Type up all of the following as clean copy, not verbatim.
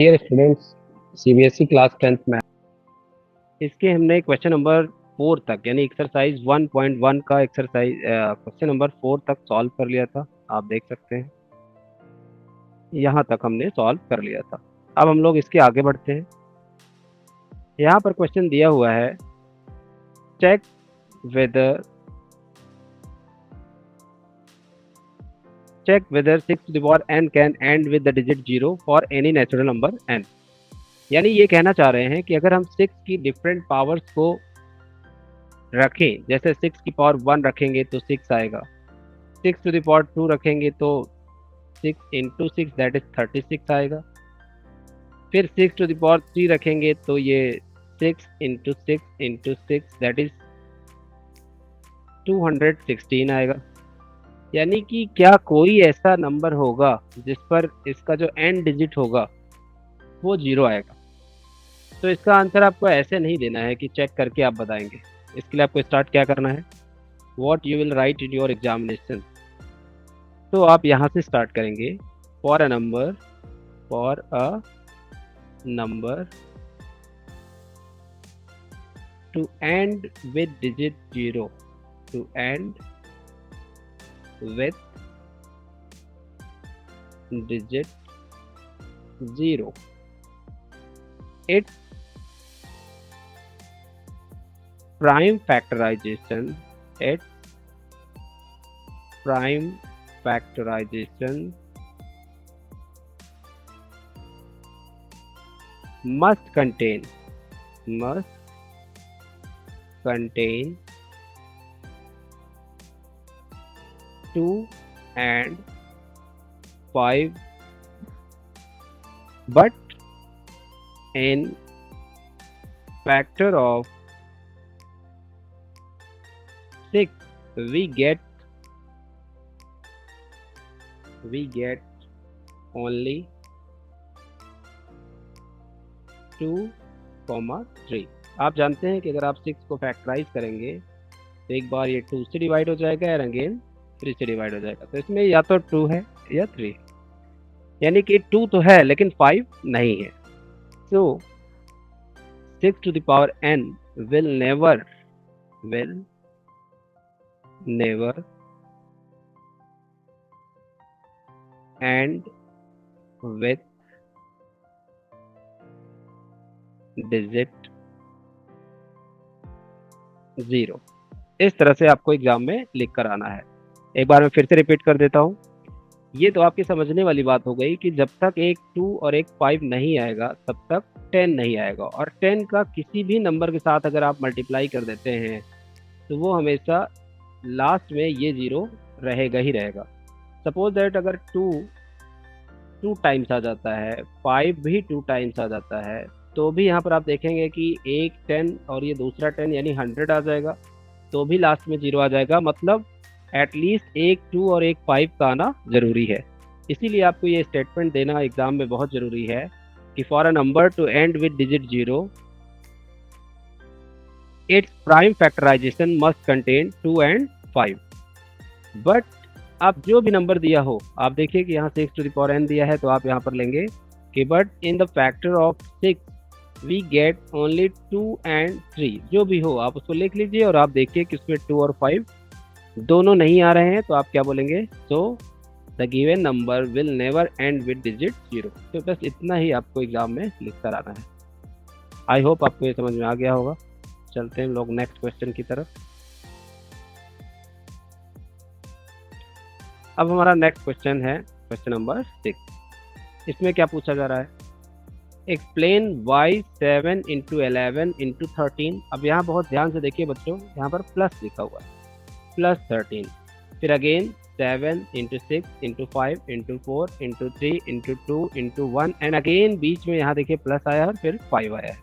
Dear students, CBSE class 10th math इसके हमने question number 4 तक यानी एक्सरसाइज 1.1 का एक्सरसाइज क्वेश्चन नंबर 4 तक सॉल्व कर लिया था। आप देख सकते हैं यहाँ तक हमने सॉल्व कर लिया था। अब हम लोग इसके आगे बढ़ते हैं। यहाँ पर क्वेश्चन दिया हुआ है, check whether 6 to the power n can end with the digit 0 for any natural number n। यानी ये कहना चाह रहे हैं कि अगर हम 6 की डिफरेंट पावर्स को रखें, जैसे 6 की पावर 1 रखेंगे तो 6 आएगा, 6 टू द पावर 2 रखेंगे तो 6 इंटू 6 दैट इज 36 आएगा, फिर 6 टू द पावर 3 रखेंगे तो ये 6 इंटू 6 इंटू 6 दैट इज 216 आएगा। यानी कि क्या कोई ऐसा नंबर होगा जिस पर इसका जो एंड डिजिट होगा वो 0 आएगा? तो इसका आंसर आपको ऐसे नहीं देना है कि चेक करके आप बताएंगे। इसके लिए आपको स्टार्ट क्या करना है, what you will write in your examination. तो आप यहाँ से स्टार्ट करेंगे, for a number to end with digit 0 to end with digit 0 its prime factorization must contain 2 and 5, but in factor of 6 we get only 2,3। आप जानते हैं कि अगर आप 6 को फैक्टराइज करेंगे तो एक बार ये 2 से डिवाइड हो जाएगा और अगेन 3 से डिवाइड हो जाएगा, तो इसमें या तो 2 है या 3, यानी कि 2 तो है लेकिन 5 नहीं है। So 6 to the power n will never end with digit 0। इस तरह से आपको एग्जाम में लिख कर आना है। एक बार मैं फिर से रिपीट कर देता हूँ। ये तो आपकी समझने वाली बात हो गई कि जब तक एक 2 और एक 5 नहीं आएगा तब तक 10 नहीं आएगा, और 10 का किसी भी नंबर के साथ अगर आप मल्टीप्लाई कर देते हैं तो वो हमेशा लास्ट में ये 0 रहेगा ही रहेगा। सपोज दैट अगर 2 टाइम्स आ जाता है, 5 भी 2 टाइम्स आ जाता है, तो भी यहाँ पर आप देखेंगे कि एक 10 और ये दूसरा 10 यानी 100 आ जाएगा, तो भी लास्ट में 0 आ जाएगा। मतलब एटलीस्ट एक 2 और एक 5 का आना जरूरी है। इसीलिए आपको ये स्टेटमेंट देना एग्जाम में बहुत जरूरी है कि for a number to end with digit 0 its prime factorization must contain 2 and 5। But अब जो भी नंबर दिया हो, आप देखिए कि यहाँ 6 to the power n दिया है, तो आप यहाँ पर लेंगे कि but in the factor of 6 we get only 2 and 3। जो भी हो आप उसको लिख लीजिए और आप देखिए कि उसमें 2 और 5 दोनों नहीं आ रहे हैं, तो आप क्या बोलेंगे, so the given number will never and with digit 0। तो बस इतना ही आपको एग्जाम में लिख कर आना है। आई होप आपको ये समझ में आ गया होगा। चलते हैं लोग नेक्स्ट क्वेश्चन की तरफ। अब हमारा नेक्स्ट क्वेश्चन है क्वेश्चन नंबर 6। इसमें क्या पूछा जा रहा है, एक्सप्लेन वाई 7 इंटू 11 इंटू 13। अब यहाँ बहुत ध्यान से देखिए बच्चों, यहाँ पर प्लस लिखा हुआ है, प्लस 13, फिर again 7 into 6 into 5 into 4 into 3 into 2 into 1 and again बीच में यहाँ देखिए प्लस आया और फिर 5 आया है।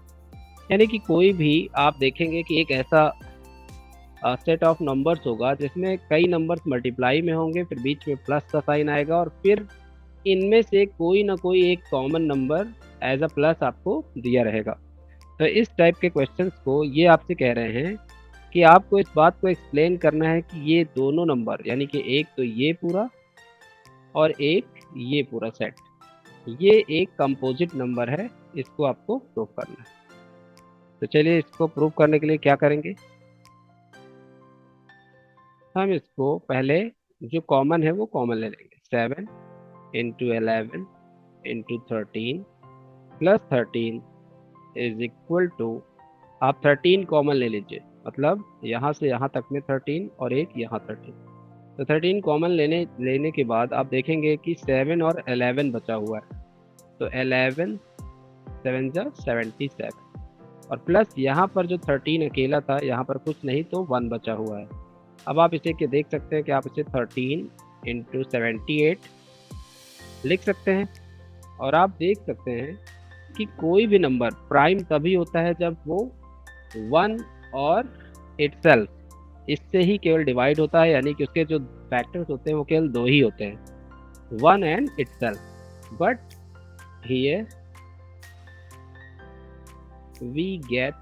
यानी कि कोई भी आप देखेंगे कि एक ऐसा सेट ऑफ नंबर्स होगा जिसमें कई नंबर्स मल्टीप्लाई में होंगे, फिर बीच में प्लस का साइन आएगा और फिर इनमें से कोई ना कोई एक common number as a plus आपको दिया रहेगा। तो इस टाइप के क्वेश्चंस को ये आपसे कह रहे हैं कि आपको इस बात को एक्सप्लेन करना है कि ये दोनों नंबर, यानी कि एक तो ये पूरा और एक ये पूरा सेट, ये एक कंपोजिट नंबर है, इसको आपको प्रूव करना है। तो चलिए इसको प्रूव करने के लिए क्या करेंगे, हम इसको पहले जो कॉमन है वो कॉमन ले लेंगे। 7 × 11 × 13 प्लस 13 इज इक्वल टू, आप 13 कॉमन ले लीजिए, मतलब यहाँ से यहाँ तक में 13 और एक यहाँ 13। तो 13 कॉमन लेने लेने के बाद आप देखेंगे कि 7 और 11 बचा हुआ है। तो 11 7 जा 77, और प्लस यहाँ पर जो 13 अकेला था, यहाँ पर कुछ नहीं तो 1 बचा हुआ है। अब आप इसे क्या देख सकते हैं कि आप इसे 13 × 78 लिख सकते हैं। और आप देख सकते हैं कि कोई भी नंबर प्राइम तभी होता है जब वो 1 और इटसेल्फ इससे ही केवल डिवाइड होता है, यानी कि उसके जो फैक्टर्स होते हैं वो केवल 2 ही होते हैं, 1 and itself. But here we get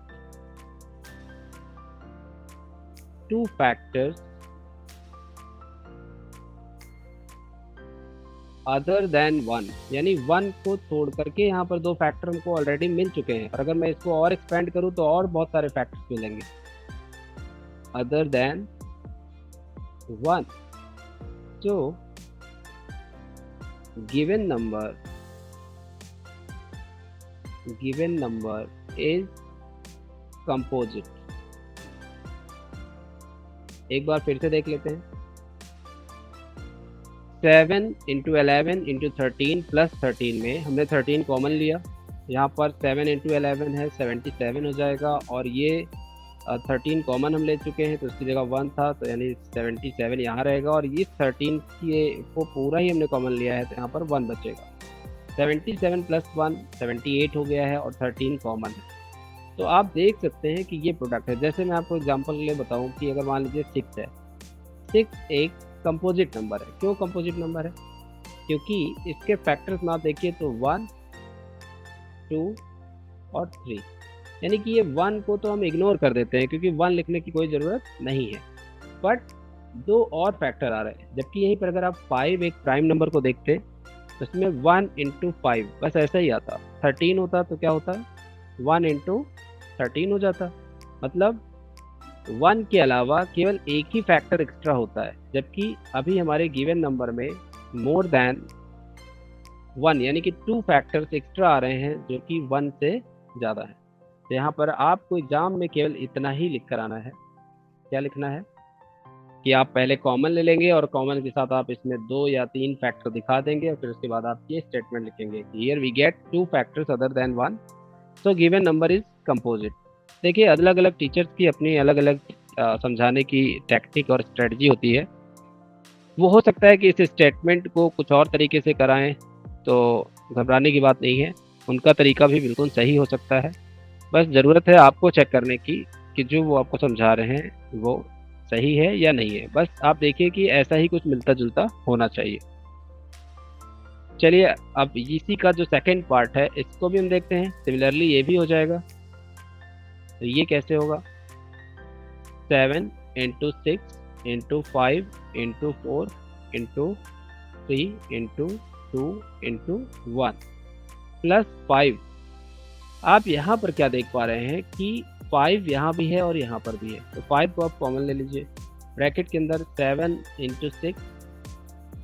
2 factors other than 1, यानी 1 को छोड़ करके यहाँ पर 2 फैक्टर हमको ऑलरेडी मिल चुके हैं, और अगर मैं इसको और एक्सपेंड करूँ तो और बहुत सारे फैक्टर्स मिलेंगे other than 1। so given number is composite। एक बार फिर से देख लेते हैं। 7 × 11 × 13 प्लस 13 में हमने 13 कॉमन लिया, यहाँ पर 7 × 11 है 77 हो जाएगा, और ये 13 कॉमन हम ले चुके हैं तो उसकी जगह 1 था, तो यानी 77 यहाँ रहेगा, और इस 13 को पूरा ही हमने कॉमन लिया है तो यहाँ पर 1 बचेगा। 77 प्लस 1 78 हो गया है, और 13 कॉमन है। तो आप देख सकते हैं कि ये प्रोडक्ट है। जैसे मैं आपको एग्जांपल के लिए बताऊं कि अगर मान लीजिए 6 है, 6 एक कंपोजिट नंबर है। क्यों कंपोजिट नंबर है? क्योंकि इसके फैक्टर्स में आप देखिए तो 1 2 और 3, यानी कि ये 1 को तो हम इग्नोर कर देते हैं क्योंकि 1 लिखने की कोई ज़रूरत नहीं है, बट 2 और फैक्टर आ रहे हैं। जबकि यहीं पर अगर आप 5 एक प्राइम नंबर को देखते तो इसमें 1 × 5 बस ऐसा ही आता। 13 होता तो क्या होता, 1 × 13 हो जाता, मतलब 1 के अलावा केवल एक ही फैक्टर एक्स्ट्रा होता है। जबकि अभी हमारे गिवन नंबर में मोर देन 1 यानी कि 2 फैक्टर्स एक्स्ट्रा आ रहे हैं जो कि 1 से ज़्यादा है। तो यहाँ पर आपको एग्जाम में केवल इतना ही लिख कर आना है। क्या लिखना है कि आप पहले कॉमन ले लेंगे और कॉमन के साथ आप इसमें 2 या 3 फैक्टर दिखा देंगे, और फिर उसके बाद आप ये स्टेटमेंट लिखेंगे, here we get 2 factors other than 1, so given number is composite. देखिए अलग अलग टीचर्स की अपनी अलग अलग समझाने की टेक्निक और स्ट्रेटजी होती है। वो हो सकता है कि इस स्टेटमेंट को कुछ और तरीके से कराएं, तो घबराने की बात नहीं है, उनका तरीका भी बिल्कुल सही हो सकता है। बस ज़रूरत है आपको चेक करने की कि जो वो आपको समझा रहे हैं वो सही है या नहीं है। बस आप देखिए कि ऐसा ही कुछ मिलता जुलता होना चाहिए। चलिए अब इसी का जो सेकंड पार्ट है इसको भी हम देखते हैं। सिमिलरली ये भी हो जाएगा। तो ये कैसे होगा, 7 × 6 × 5 × 4 × 3 × 2 × 1 प्लस 5। आप यहाँ पर क्या देख पा रहे हैं कि 5 यहाँ भी है और यहाँ पर भी है, तो 5 को आप कॉमन ले लीजिए। ब्रैकेट के अंदर 7 × 6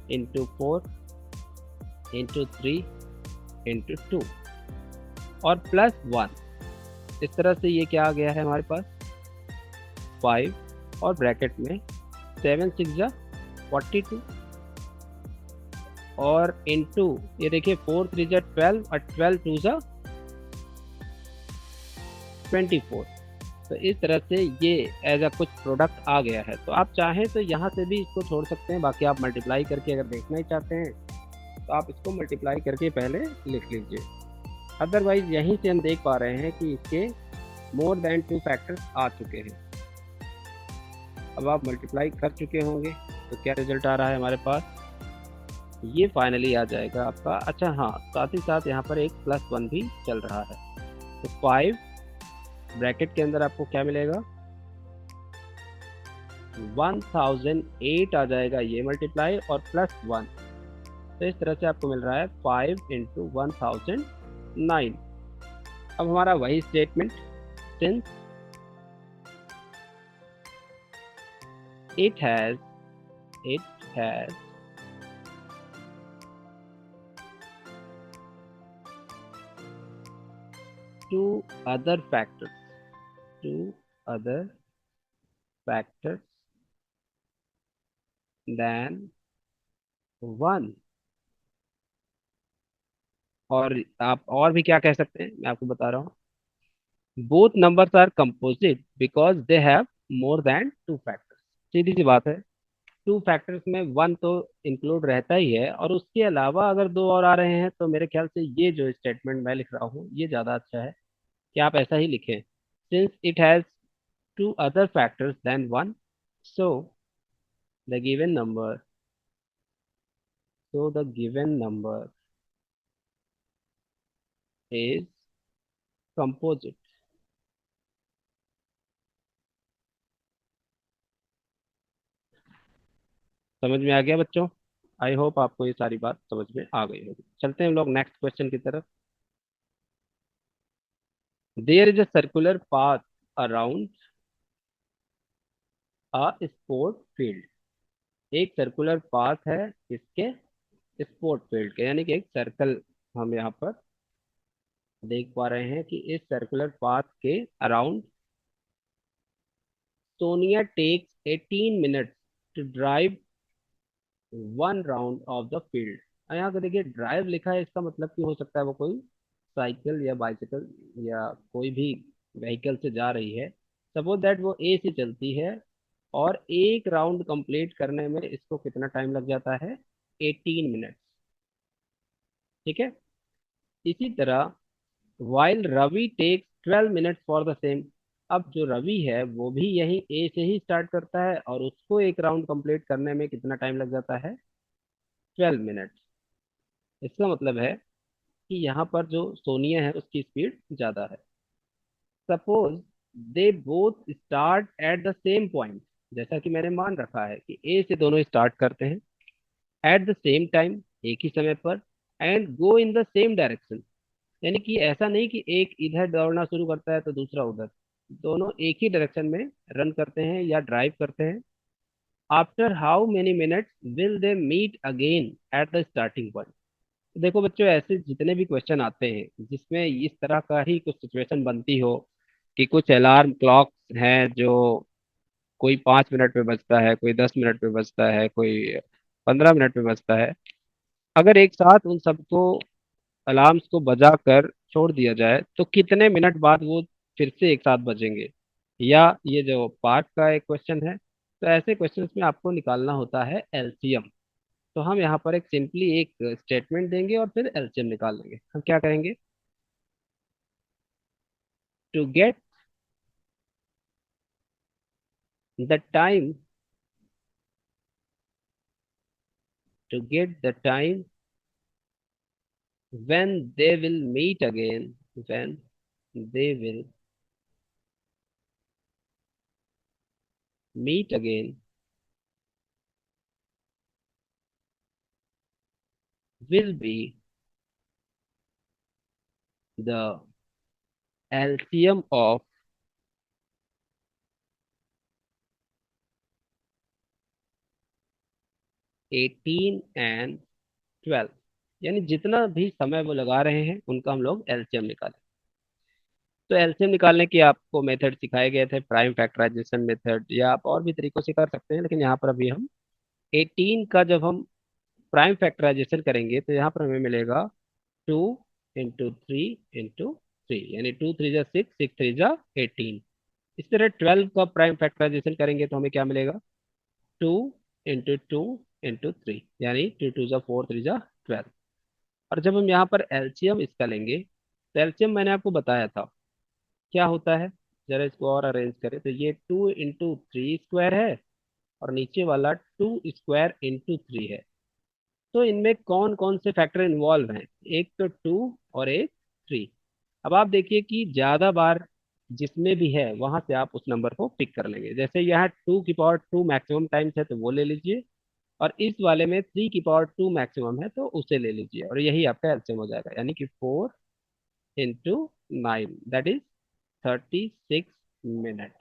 × 4 × 3 × 2 और प्लस 1। इस तरह से ये क्या आ गया है हमारे पास 5 और ब्रैकेट में 7 6 जा 42 और इनटू ये देखिए 4 3 जा 12 और 12 2 जा 24। तो इस तरह से ये एज अ कुछ प्रोडक्ट आ गया है। तो आप चाहें तो यहाँ से भी इसको छोड़ सकते हैं, बाकी आप मल्टीप्लाई करके अगर देखना ही चाहते हैं तो आप इसको मल्टीप्लाई करके पहले लिख लीजिए। अदरवाइज यहीं से हम देख पा रहे हैं कि इसके मोर देन 2 फैक्टर्स आ चुके हैं। अब आप मल्टीप्लाई कर चुके होंगे तो क्या रिजल्ट आ रहा है हमारे पास, ये फाइनली आ जाएगा आपका। अच्छा हाँ, साथ ही साथ यहाँ पर एक +1 भी चल रहा है। तो 5 ब्रैकेट के अंदर आपको क्या मिलेगा 1008 आ जाएगा ये मल्टीप्लाई और +1 तो इस तरह से आपको मिल रहा है 5 × 1009। अब हमारा वही statement, since it has two other factors than one। और आप और भी क्या कह सकते हैं, मैं आपको बता रहा हूँ। Both numbers are composite because they have more than two factors. सीधी सी बात है, टू फैक्टर्स में वन तो इंक्लूड रहता ही है, और उसके अलावा अगर दो और आ रहे हैं तो मेरे ख्याल से ये जो स्टेटमेंट मैं लिख रहा हूँ ये ज़्यादा अच्छा है कि आप ऐसा ही लिखें। Since it has two other factors than one, so the given number the given number is composite। समझ में आ गया बच्चों? आई होप आपको ये सारी बात समझ में आ गई होगी। चलते हैं हम लोग नेक्स्ट क्वेश्चन की तरफ। There is a circular path around a sport field. एक सर्कुलर पाथ है इसके स्पोर्ट फील्ड के, यानी कि एक सर्कल हम यहाँ पर देख पा रहे हैं कि इस सर्कुलर पाथ के around Sonia takes 18 minutes to drive 1 round of the field. यहाँ पे देखिए ड्राइव लिखा है, इसका मतलब कि हो सकता है वो कोई साइकिल या बाइसिकल या कोई भी व्हीकल से जा रही है। सपोज दैट वो ए से चलती है और एक राउंड कंप्लीट करने में इसको कितना टाइम लग जाता है, 18 मिनट। ठीक है। इसी तरह while Ravi takes 12 minutes for the same. अब जो रवि है वो भी यही ए से ही स्टार्ट करता है और उसको एक राउंड कंप्लीट करने में कितना टाइम लग जाता है, 12 मिनट। इसका मतलब है कि यहाँ पर जो सोनिया है उसकी स्पीड ज्यादा है। Suppose they both start at the same point. जैसा कि मैंने मान रखा है कि ए से दोनों स्टार्ट करते हैं एट द सेम टाइम, एक ही समय पर, and go in the same direction. यानी कि ऐसा नहीं कि एक इधर दौड़ना शुरू करता है तो दूसरा उधर, दोनों एक ही डायरेक्शन में रन करते हैं या ड्राइव करते हैं। After how many minutes will they meet again at the starting point. देखो बच्चों, ऐसे जितने भी क्वेश्चन आते हैं जिसमें इस तरह का ही कुछ सिचुएशन बनती हो कि कुछ अलार्म क्लॉक हैं जो कोई 5 मिनट पे बजता है, कोई 10 मिनट पे बजता है, कोई 15 मिनट पे बजता है, अगर एक साथ उन सबको अलार्म्स को बजा कर छोड़ दिया जाए तो कितने मिनट बाद वो फिर से एक साथ बजेंगे। या ये जो पार्ट का एक क्वेश्चन है, तो ऐसे क्वेश्चंस में आपको निकालना होता है एलसीएम। तो हम यहाँ पर एक सिंपली एक स्टेटमेंट देंगे और फिर एलसीएम निकाल लेंगे। हम क्या करेंगे, to get the time to get the time when they will meet again when they will meet again will be the LCM of 18 and 12। यानी जितना भी समय वो लगा रहे हैं उनका हम लोग एलसीएम निकालें। तो एलसीएम निकालने की आपको मेथड सिखाए गए थे, प्राइम फैक्टराइजेशन मेथड, या आप और भी तरीकों से कर सकते हैं, लेकिन यहाँ पर अभी हम 18 का जब हम प्राइम फैक्टराइजेशन करेंगे तो यहाँ पर हमें मिलेगा 2 × 3 × 3, यानी 2 3 जा 6, 6 3 जा 18। इस तरह 12 का प्राइम फैक्टराइजेशन करेंगे तो हमें क्या मिलेगा, 2 × 2 × 3, यानी 2 2 जा 4, 3 जा 12। और जब हम यहाँ पर एलसीएम इसका लेंगे तो एलसीएम मैंने आपको बताया था क्या होता है। जरा इसको और अरेंज करें तो ये 2 × 3 स्क्वायर है और नीचे वाला 2 स्क्वायर × 3 है। तो इनमें कौन कौन से फैक्टर इन्वॉल्व हैं, एक तो 2 और एक 3। अब आप देखिए कि ज्यादा बार जिसमें भी है वहां से आप उस नंबर को पिक कर लेंगे। जैसे यहाँ 2 की पावर 2 मैक्सिमम टाइम्स है तो वो ले लीजिए, और इस वाले में 3 की पावर 2 मैक्सिमम है, तो उसे ले लीजिए और यही आपका एलसीएम हो जाएगा, यानी कि 4 into 9, दैट इज 36 मिनट।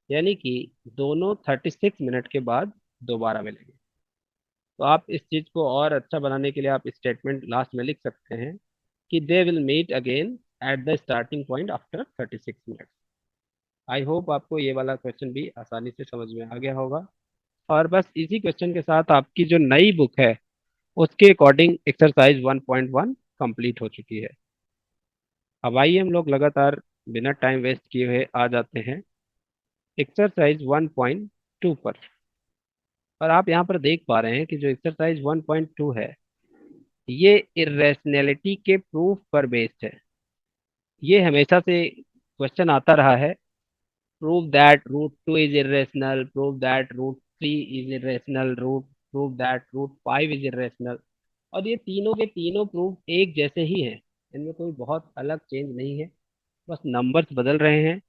यानी कि दोनों 36 मिनट के बाद दोबारा मिलेंगे। तो आप इस चीज को और अच्छा बनाने के लिए आप स्टेटमेंट लास्ट में लिख सकते हैं कि they will meet again at the starting point after 36 minute. I hope आपको ये वाला क्वेश्चन भी आसानी से समझ में आ गया होगा। और बस इसी क्वेश्चन के साथ आपकी जो नई बुक है उसके अकॉर्डिंग एक्सरसाइज 1.1 कंप्लीट हो चुकी है। अब आइए हम लोग लगातार बिना टाइम वेस्ट किए हुए आ जाते हैं एक्सरसाइज 1.2 पर। और आप यहाँ पर देख पा रहे हैं कि जो एक्सरसाइज 1.2 है ये इरेशनैलिटी के प्रूफ पर बेस्ड है। ये हमेशा से क्वेश्चन आता रहा है, prove that root 2 is irrational, prove that root 3 is irrational, root prove that root 5 is irrational. और ये तीनों के तीनों प्रूफ एक जैसे ही हैं, इनमें कोई बहुत अलग चेंज नहीं है, बस नंबर्स बदल रहे हैं,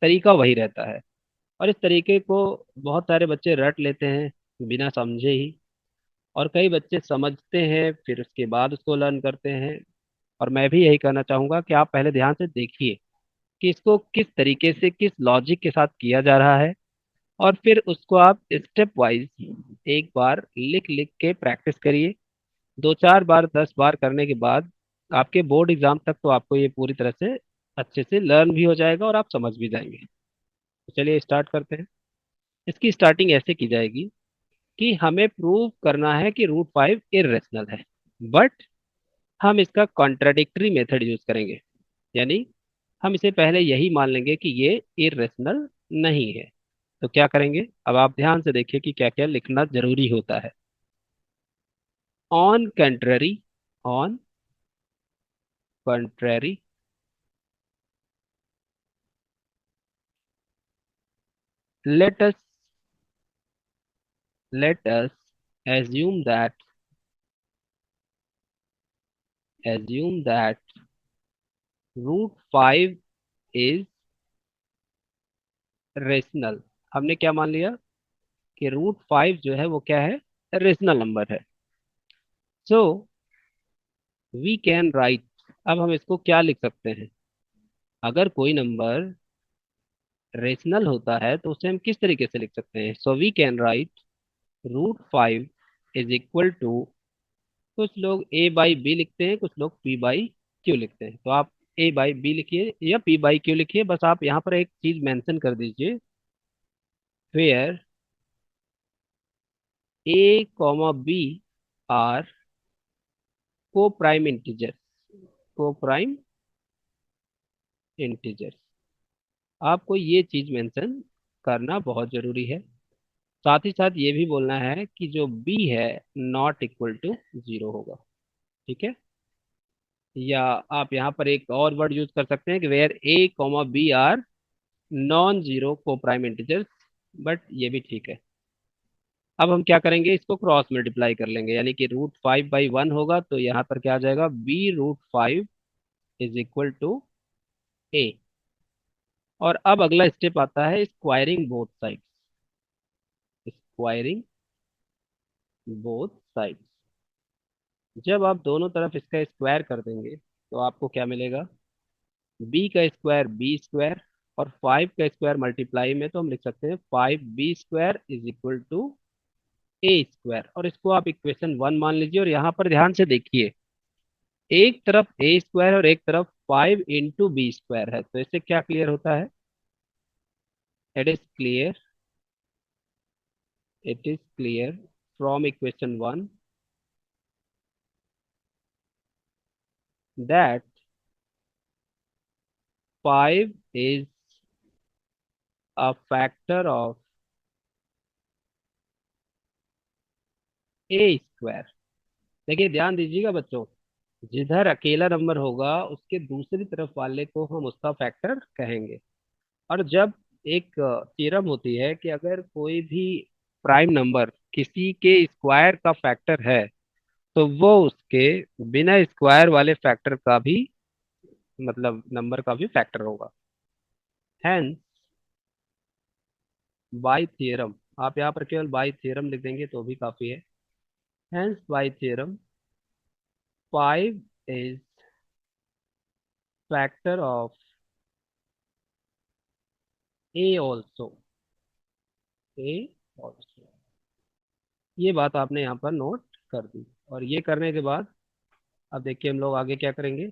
तरीका वही रहता है। और इस तरीके को बहुत सारे बच्चे रट लेते हैं बिना समझे ही, और कई बच्चे समझते हैं फिर उसके बाद उसको लर्न करते हैं। और मैं भी यही कहना चाहूंगा कि आप पहले ध्यान से देखिए कि इसको किस तरीके से किस लॉजिक के साथ किया जा रहा है, और फिर उसको आप स्टेप वाइज एक बार लिख लिख के प्रैक्टिस करिए। 2 4 बार 10 बार करने के बाद आपके बोर्ड एग्जाम तक तो आपको ये पूरी तरह से अच्छे से लर्न भी हो जाएगा और आप समझ भी जाएंगे। तो चलिए स्टार्ट करते हैं। इसकी स्टार्टिंग ऐसे की जाएगी कि हमें प्रूव करना है कि रूट 5 इरेशनल है, बट हम इसका कॉन्ट्राडिक्टरी मेथड यूज करेंगे। यानी हम इसे पहले यही मान लेंगे कि ये इरेशनल नहीं है। तो क्या करेंगे, अब आप ध्यान से देखिए कि क्या क्या लिखना जरूरी होता है। On contrary, on contrary, let us let us assume that assume that root 5 is rational. हमने क्या मान लिया कि रूट 5 जो है वो क्या है, रेशनल नंबर है। सो वी कैन राइट, अब हम इसको क्या लिख सकते हैं, अगर कोई नंबर रेशनल होता है तो उसे हम किस तरीके से लिख सकते हैं। So we can write root 5 is equal to, कुछ लोग ए बाई बी लिखते हैं, कुछ लोग पी बाई क्यू लिखते हैं, तो आप ए बाई बी लिखिए या पी बाई क्यू लिखिए। बस आप यहाँ पर एक चीज मेंशन कर दीजिए, where a comma b are coprime integer, coprime integer. आपको ये चीज मेंशन करना बहुत जरूरी है। साथ ही साथ ये भी बोलना है कि जो बी है नॉट इक्वल टू 0 होगा। ठीक है, या आप यहाँ पर एक और वर्ड यूज कर सकते हैं कि where a comma b are non zero coprime integers, but ये भी ठीक है। अब हम क्या करेंगे, इसको क्रॉस मल्टीप्लाई कर लेंगे, यानी कि रूट 5/1 होगा, तो यहाँ पर क्या आ जाएगा, B root 5 is equal to A. और अब अगला स्टेप आता है squaring both side, squaring both side. जब आप दोनों तरफ इसका स्क्वायर कर देंगे तो आपको क्या मिलेगा, बी का स्क्वायर बी स्क्वायर, और 5 का स्क्वायर मल्टीप्लाई में तो हम लिख सकते हैं 5b² is equal to a square. और इसको आप इक्वेशन 1 मान लीजिए, और यहाँ पर ध्यान से देखिए, एक तरफ ए स्क्वायर और एक तरफ 5 into b² है, तो इससे क्या क्लियर होता है, it is clear, it is clear from equation 1 that 5 is a factor of A square. देखिए ध्यान दीजिएगा बच्चों, जिधर अकेला नंबर होगा उसके दूसरी तरफ वाले को हम उसका फैक्टर कहेंगे। और जब एक थ्योरम होती है कि अगर कोई भी प्राइम नंबर किसी के स्क्वायर का फैक्टर है तो वो उसके बिना स्क्वायर वाले फैक्टर का भी, मतलब नंबर का भी फैक्टर होगा। हेंस बाय थ्योरम, आप यहाँ पर केवल बाई थ्योरम लिख देंगे तो भी काफी है। Hence by theorem 5 is factor of A also, A also. ये बात आपने यहाँ पर नोट कर दी। और ये करने के बाद अब देखिए हम लोग आगे क्या करेंगे।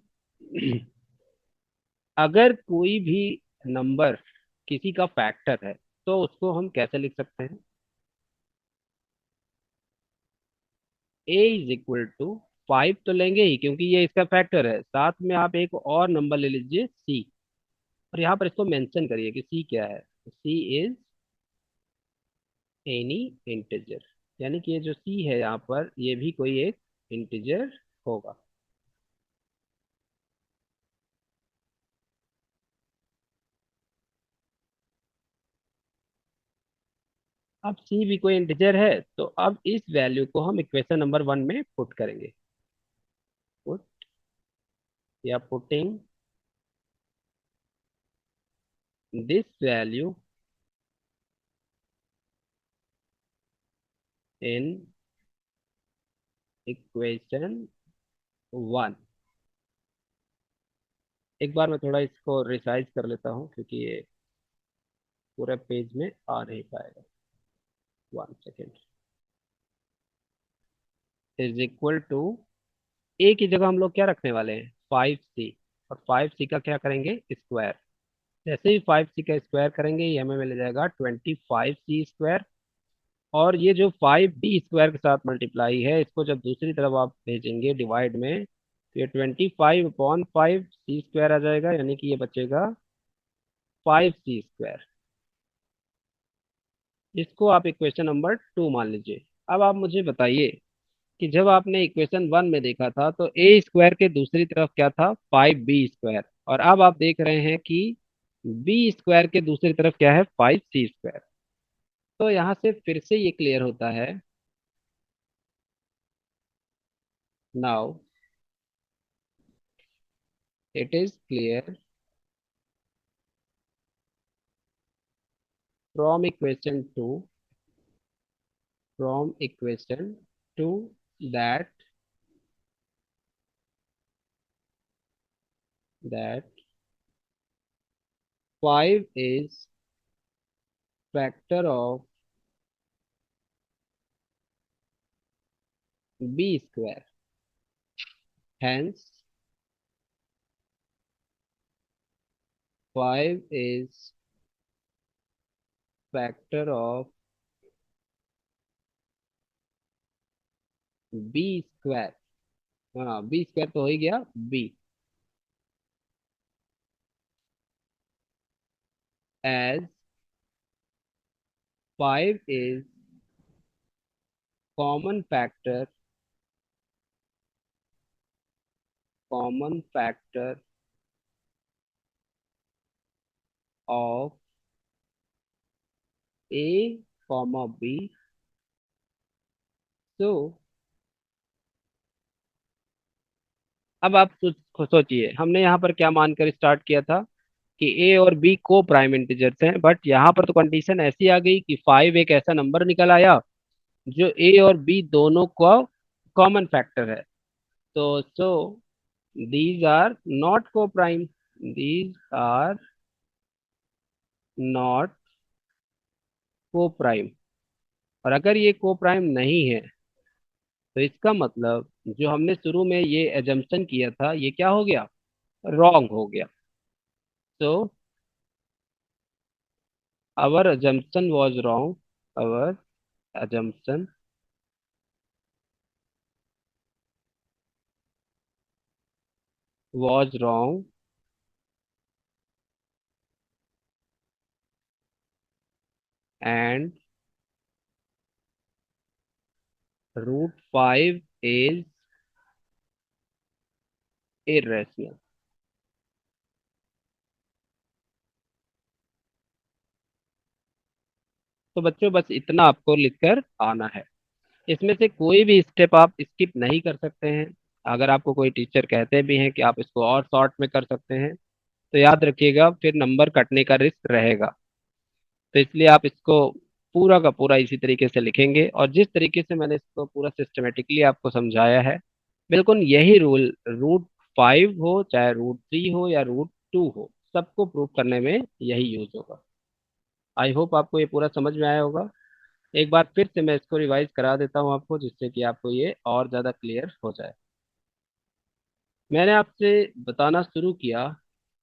अगर कोई भी नंबर किसी का फैक्टर है तो उसको हम कैसे लिख सकते हैं। ए इज इक्वल टू 5 तो लेंगे ही क्योंकि ये इसका फैक्टर है, साथ में आप एक और नंबर ले लीजिए सी, और यहाँ पर इसको मेंशन करिए कि सी क्या है। सी इज एनी इंटीजर, यानी कि ये जो सी है यहाँ पर ये भी कोई एक इंटीजर होगा। अब सी भी कोई इंटीजर है तो अब इस वैल्यू को हम इक्वेशन नंबर 1 में पुट करेंगे। पुट या putting this value in equation 1। एक बार मैं थोड़ा इसको रिसाइज कर लेता हूँ क्योंकि ये पूरे पेज में आ नहीं पाएगा। 1 सेकेंड। इज इक्वल टू ए की जगह हम लोग क्या रखने वाले हैं 5c, और 5c का क्या करेंगे स्क्वायर। जैसे ही 5c का स्क्वायर करेंगे ये हमें मिल जाएगा 25c स्क्वायर। और ये जो 5b स्क्वायर के साथ मल्टीप्लाई है इसको जब दूसरी तरफ आप भेजेंगे डिवाइड में तो ये 25/5c स्क्वायर आ जाएगा, यानी कि ये बचेगा 5c स्क्वायर। इसको आप इक्वेशन नंबर 2 मान लीजिए। अब आप मुझे बताइए कि जब आपने इक्वेशन 1 में देखा था तो ए स्क्वायर के दूसरी तरफ क्या था 5b स्क्वायर, और अब आप देख रहे हैं कि बी स्क्वायर के दूसरी तरफ क्या है 5c स्क्वायर। तो यहाँ से फिर से ये क्लियर होता है। Now it is clear from equation two, from equation two that that 5 is factor of b square. Hence 5 is factor of b square. हाँ बी स्क्वायर तो हो ही गया b, as 5 is common factor, common factor of a comma b. तो अब आप सोचिए हमने यहाँ पर क्या मानकर स्टार्ट किया था कि ए और बी को प्राइम इंटीजर्स हैं, बट यहाँ पर तो कंडीशन ऐसी आ गई कि 5 एक ऐसा नंबर निकल आया जो ए और बी दोनों का कॉमन फैक्टर है। तो सो these are not co-prime, these are not co-prime। और अगर ये co-prime नहीं है तो इसका मतलब जो हमने शुरू में ये एजम्पशन किया था ये क्या हो गया रॉन्ग हो गया। तो our assumption was wrong, our assumption was wrong, and √5 is irrational। तो बच्चों बस इतना आपको लिखकर आना है। इसमें से कोई भी स्टेप आप स्किप नहीं कर सकते हैं। अगर आपको कोई टीचर कहते भी हैं कि आप इसको और शॉर्ट में कर सकते हैं तो याद रखिएगा फिर नंबर कटने का रिस्क रहेगा। तो इसलिए आप इसको पूरा का पूरा इसी तरीके से लिखेंगे, और जिस तरीके से मैंने इसको पूरा सिस्टमेटिकली आपको समझाया है, बिल्कुल यही रूल, रूट 5 हो चाहे रूट 3 हो या रूट 2 हो, सबको प्रूव करने में यही यूज होगा। आई होप आपको ये पूरा समझ में आया होगा। एक बार फिर से मैं इसको रिवाइज करा देता हूँ आपको, जिससे कि आपको ये और ज़्यादा क्लियर हो जाए। मैंने आपसे बताना शुरू किया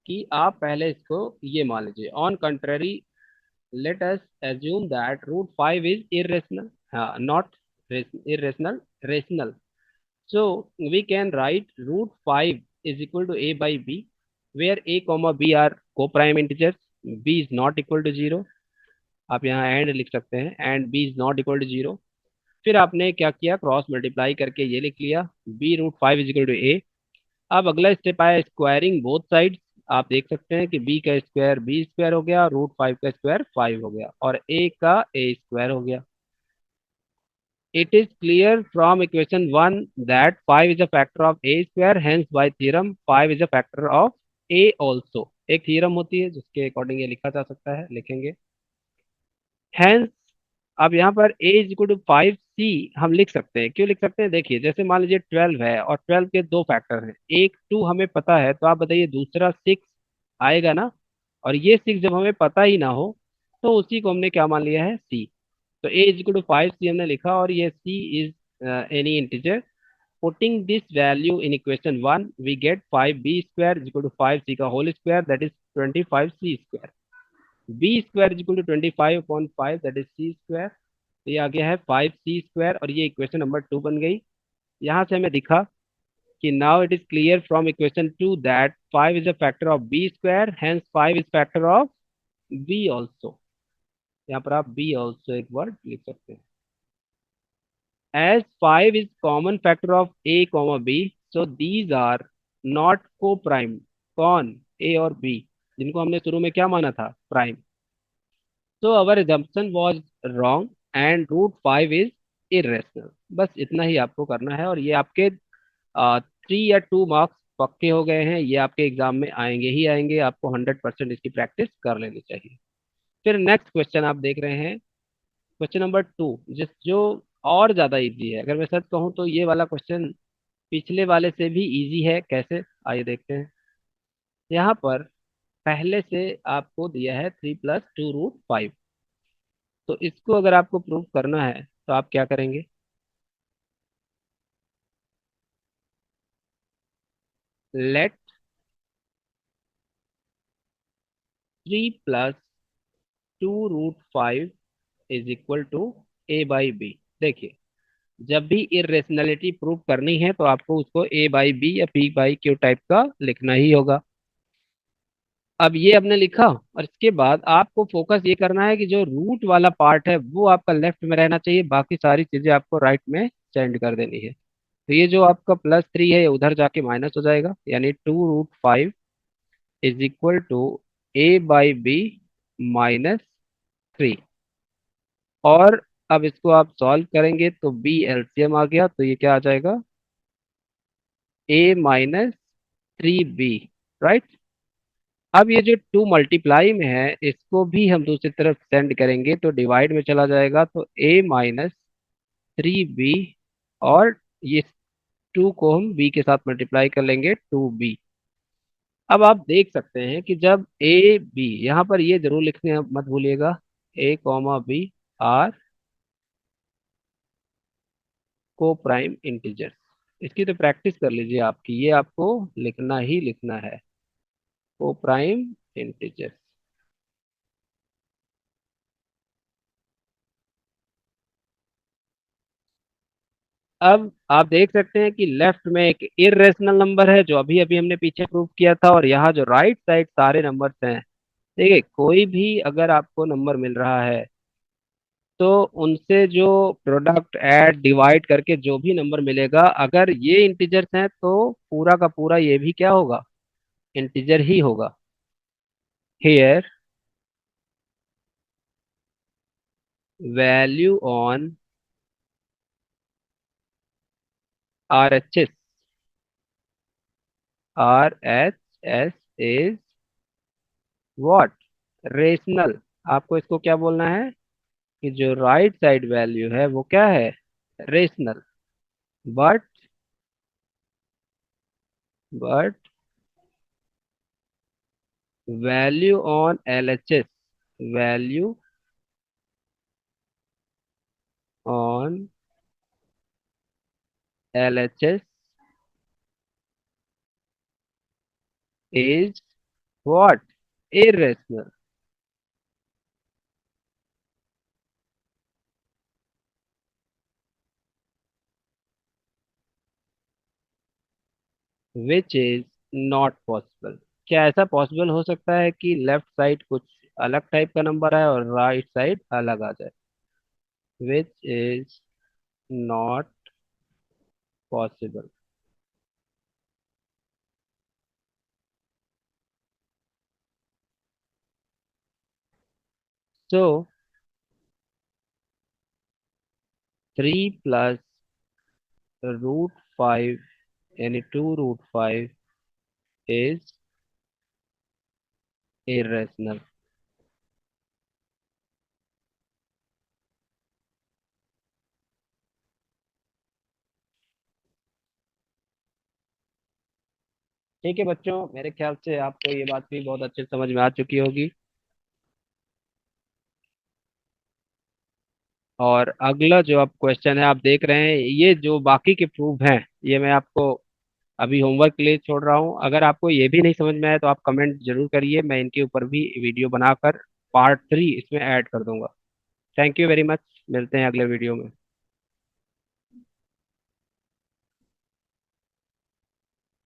कि आप पहले इसको ये मान लीजिए, on contrary let us assume that root 5 is irrational, not irrational, rational. So we can write root 5 is equal to a by b, where a comma b are co-prime integers, b is not equal to 0। आप यहाँ and लिख सकते हैं, and b is not equal to 0। फिर आपने क्या किया, cross multiply करके ये लिख लिया, b root 5 is equal to a। अब अगला स्टेप आया स्क्वायरिंग बोथ साइड्स। आप देख सकते हैं कि b का स्क्वायर b स्क्वायर हो गया, रूट 5 का स्क्वायर 5 हो गया, और a का a स्क्वायर हो गया। It is clear from equation 1 that 5 is a factor of a square, hence bye theorem 5 is a factor of a also. एक थ्योरम होती है जिसके अकॉर्डिंग ये लिखा जा सकता है, लिखेंगे। हेंस अब यहाँ पर a is equal to 5c हम लिख सकते हैं। क्यों लिख सकते हैं, देखिए जैसे मान लीजिए 12 है और 12 के दो फैक्टर हैं, एक 2 हमें पता है, तो आप बताइए दूसरा 6 आएगा ना। और ये 6 जब हमें पता ही ना हो, तो उसी को हमने क्या मान लिया है, c। तो a is equal to 5c हमने लिखा, और ये c is any integer. Putting this value in equation 1 we get 5b square is equal to 5c का whole square, that is 25c square. b square is equal to 25/5, that is c square. तो ये आ गया है 5c square, और ये equation number 2 बन गई। यहाँ से हमें दिखा कि now it is clear from equation 2 that 5 is a factor of b square, hence 5 is factor of b also. यहाँ पर आप b ऑल्सो एक वर्ड लिख सकते हैं। As 5 is common factor of a comma b, so these are not coprime. कौन, a और b, जिनको हमने शुरू में क्या माना था, प्राइम। तो our assumption was wrong and root 5 is irrational। बस इतना ही आपको करना है, और ये आपके 3 या 2 मार्क्स पक्के हो गए हैं। ये आपके एग्जाम में आएंगे ही आएंगे, आपको 100% इसकी प्रैक्टिस कर लेनी चाहिए। फिर नेक्स्ट क्वेश्चन आप देख रहे हैं, क्वेश्चन नंबर 2, जिस जो और ज्यादा इजी है। अगर मैं सच कहूँ तो ये वाला क्वेश्चन पिछले वाले से भी इजी है। कैसे, आइए देखते हैं। यहाँ पर पहले से आपको दिया है 3 + 2√5। तो इसको अगर आपको प्रूव करना है तो आप क्या करेंगे, late 3 + 2√5 is equal to a/b। देखिए, जब भी इरेशनैलिटी प्रूव करनी है तो आपको उसको a/b या p/q टाइप का लिखना ही होगा। अब ये आपने लिखा, और इसके बाद आपको फोकस ये करना है कि जो रूट वाला पार्ट है वो आपका लेफ्ट में रहना चाहिए, बाकी सारी चीजें आपको राइट में सेंड कर देनी है। तो ये जो आपका +3 है ये उधर जाके माइनस हो जाएगा, यानी 2√5 इज इक्वल टू a/b -3। और अब इसको आप सॉल्व करेंगे तो b एलसीएम आ गया, तो ये क्या आ जाएगा, a -3b, राइट। अब ये जो 2 मल्टीप्लाई में है, इसको भी हम दूसरी तरफ सेंड करेंगे तो डिवाइड में चला जाएगा, तो a -3b, और ये 2 को हम b के साथ मल्टीप्लाई कर लेंगे, 2b। अब आप देख सकते हैं कि जब ए बी, यहाँ पर ये जरूर लिखने मत भूलिएगा, a, b are coprime integer. इसकी तो प्रैक्टिस कर लीजिए आपकी, ये आपको लिखना ही लिखना है, को प्राइम इंटीजर। अब आप देख सकते हैं कि लेफ्ट में एक इरेशनल नंबर है जो अभी अभी हमने पीछे प्रूव किया था, और यहाँ जो राइट साइड सारे नंबर्स हैं। देखिए, कोई भी अगर आपको नंबर मिल रहा है, तो उनसे जो प्रोडक्ट ऐड डिवाइड करके जो भी नंबर मिलेगा, अगर ये इंटीजर्स हैं तो पूरा का पूरा ये भी क्या होगा, इंटीजर ही होगा। Here value on RHS, RHS is what, rational. आपको इसको क्या बोलना है, कि जो राइट साइड वैल्यू है वो क्या है, rational. But but value on LHS, value on LHS is what, irrational, which is not possible। क्या ऐसा पॉसिबल हो सकता है कि लेफ्ट साइड कुछ अलग टाइप का नंबर है और राइट साइड अलग आ जाए? which is not possible। so 3 + √5 यानी 2√5 is irrational। ठीक है बच्चों, मेरे ख्याल से आपको ये बात भी बहुत अच्छे से समझ में आ चुकी होगी। और अगला जो आप क्वेश्चन है आप देख रहे हैं, ये जो बाकी के प्रूफ हैं ये मैं आपको अभी होमवर्क के लिए छोड़ रहा हूँ। अगर आपको ये भी नहीं समझ में आया तो आप कमेंट जरूर करिए, मैं इनके ऊपर भी वीडियो बनाकर पार्ट 3 इसमें ऐड कर दूंगा। थैंक यू वेरी मच, मिलते हैं अगले वीडियो में।